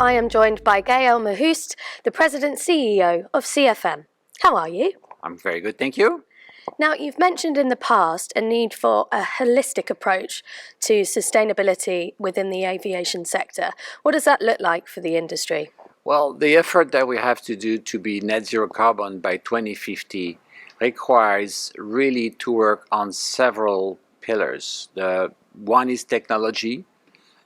I am joined by Gaël Méheust, the President CEO of CFM. How are you? I'm very good, thank you. Now, you've mentioned in the past a need for a holistic approach to sustainability within the aviation sector. What does that look like for the industry? Well, the effort that we have to do to be net zero carbon by 2050 requires really to work on several pillars. The one is technology,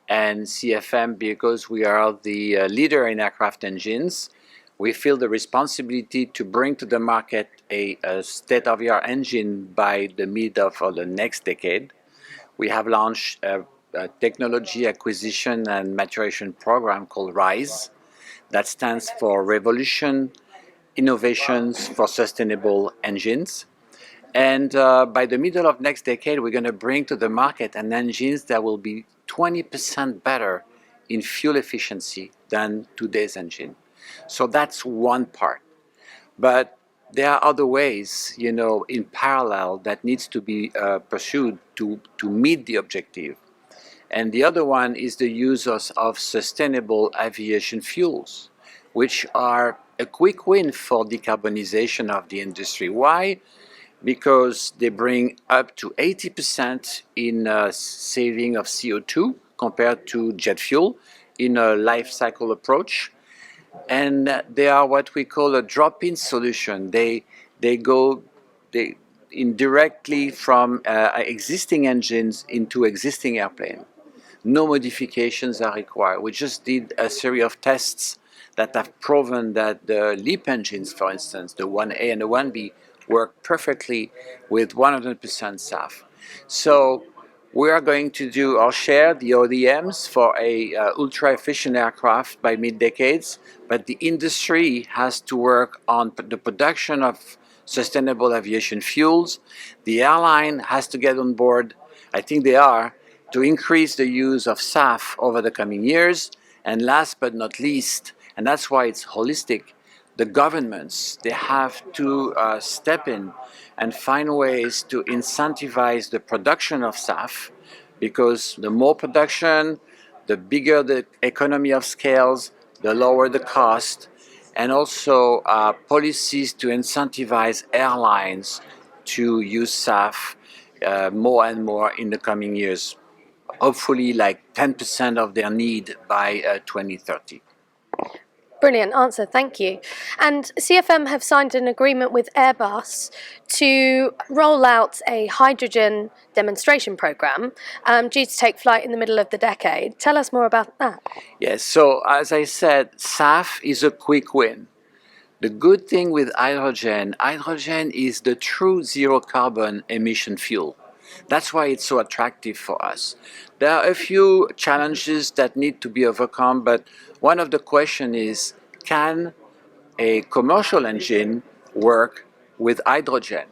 and CFM, because we are the leader in aircraft engines, we feel the responsibility to bring to the market a state-of-the-art engine by the mid of the next decade. We have launched a technology acquisition and maturation program called RISE. That stands for Revolution, Innovations for Sustainable Engines. And by the middle of next decade, we're going to bring to the market an engine that will be 20% better in fuel efficiency than today's engine. So that's one part. But there are other ways, in parallel that needs to be pursued to meet the objective. And the other one is the use of sustainable aviation fuels, which are a quick win for decarbonization of the industry. Why? Because they bring up to 80% in saving of CO2 compared to jet fuel in a life cycle approach. And they are what we call a drop-in solution. They go indirectly from existing engines into existing airplane. No modifications are required. We just did a series of tests that have proven that the LEAP engines, for instance, the 1A and the 1B, work perfectly with 100% SAF. So we are going to do our share, the OEMs, for a ultra-efficient aircraft by mid-decades, but the industry has to work on the production of sustainable aviation fuels. The airline has to get on board, I think they are, to increase the use of SAF over the coming years. And last but not least, and that's why it's holistic, the governments, they have to step in and find ways to incentivize the production of SAF, because the more production, the bigger the economy of scales, the lower the cost, and also policies to incentivize airlines to use SAF more and more in the coming years. Hopefully like 10% of their need by 2030. Brilliant answer, thank you. And CFM have signed an agreement with Airbus to roll out a hydrogen demonstration program due to take flight in the middle of the decade. Tell us more about that. Yes, so as I said, SAF is a quick win. The good thing with hydrogen is the true zero carbon emission fuel. That's why it's so attractive for us. There are a few challenges that need to be overcome, but one of the questions is, can a commercial engine work with hydrogen?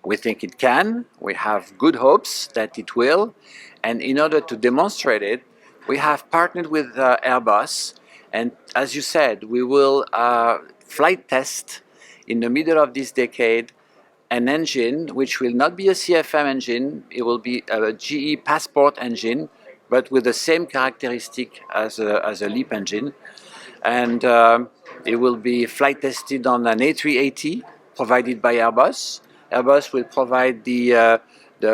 We think it can. We have good hopes that it will. And in order to demonstrate it, we have partnered with Airbus. And as you said, we will flight test in the middle of this decade an engine which will not be a CFM engine. It will be a GE Passport engine, but with the same characteristic as a LEAP engine. And it will be flight tested on an A380 provided by Airbus. Airbus will provide the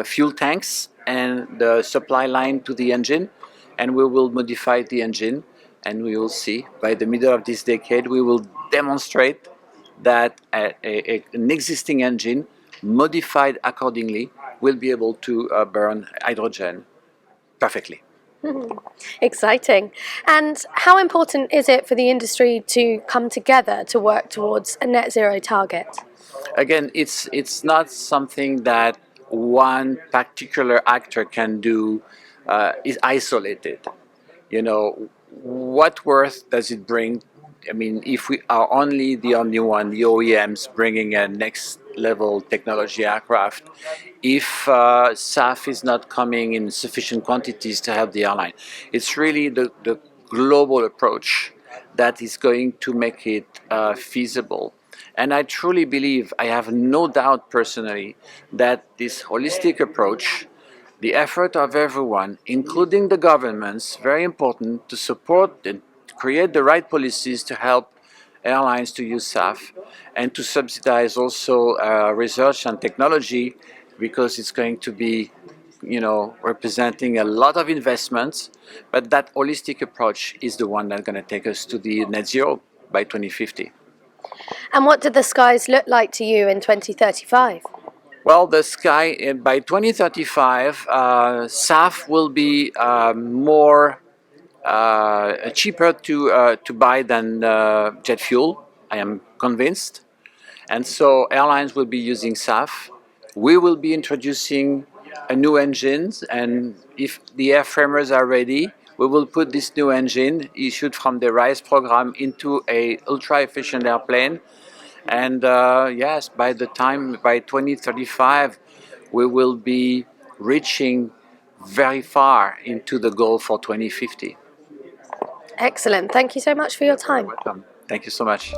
fuel tanks and the supply line to the engine, and we will modify the engine, and we will see by the middle of this decade we will demonstrate that an existing engine modified accordingly will be able to burn hydrogen perfectly. Exciting. And how important is it for the industry to come together to work towards a net zero target? Again, it's not something that one particular actor can do, is isolated. What worth does it bring? I mean, if we are only the one, the OEMs bringing a next level technology aircraft, if SAF is not coming in sufficient quantities to help the airline, it's really the global approach that is going to make it feasible. And I truly believe, I have no doubt personally, that this holistic approach, the effort of everyone, including the governments, very important to support and create the right policies to help airlines to use SAF and to subsidize also research and technology, because it's going to be, representing a lot of investments. But that holistic approach is the one that's going to take us to the net zero by 2050. And what do the skies look like to you in 2035? Well, the sky by 2035, SAF will be more cheaper to buy than jet fuel. I am convinced, and so airlines will be using SAF. We will be introducing a new engines, and if the airframers are ready, we will put this new engine issued from the RISE program into a ultra efficient airplane. And yes, by 2035, we will be reaching very far into the goal for 2050. Excellent. Thank you so much for your time. Welcome. Thank you so much.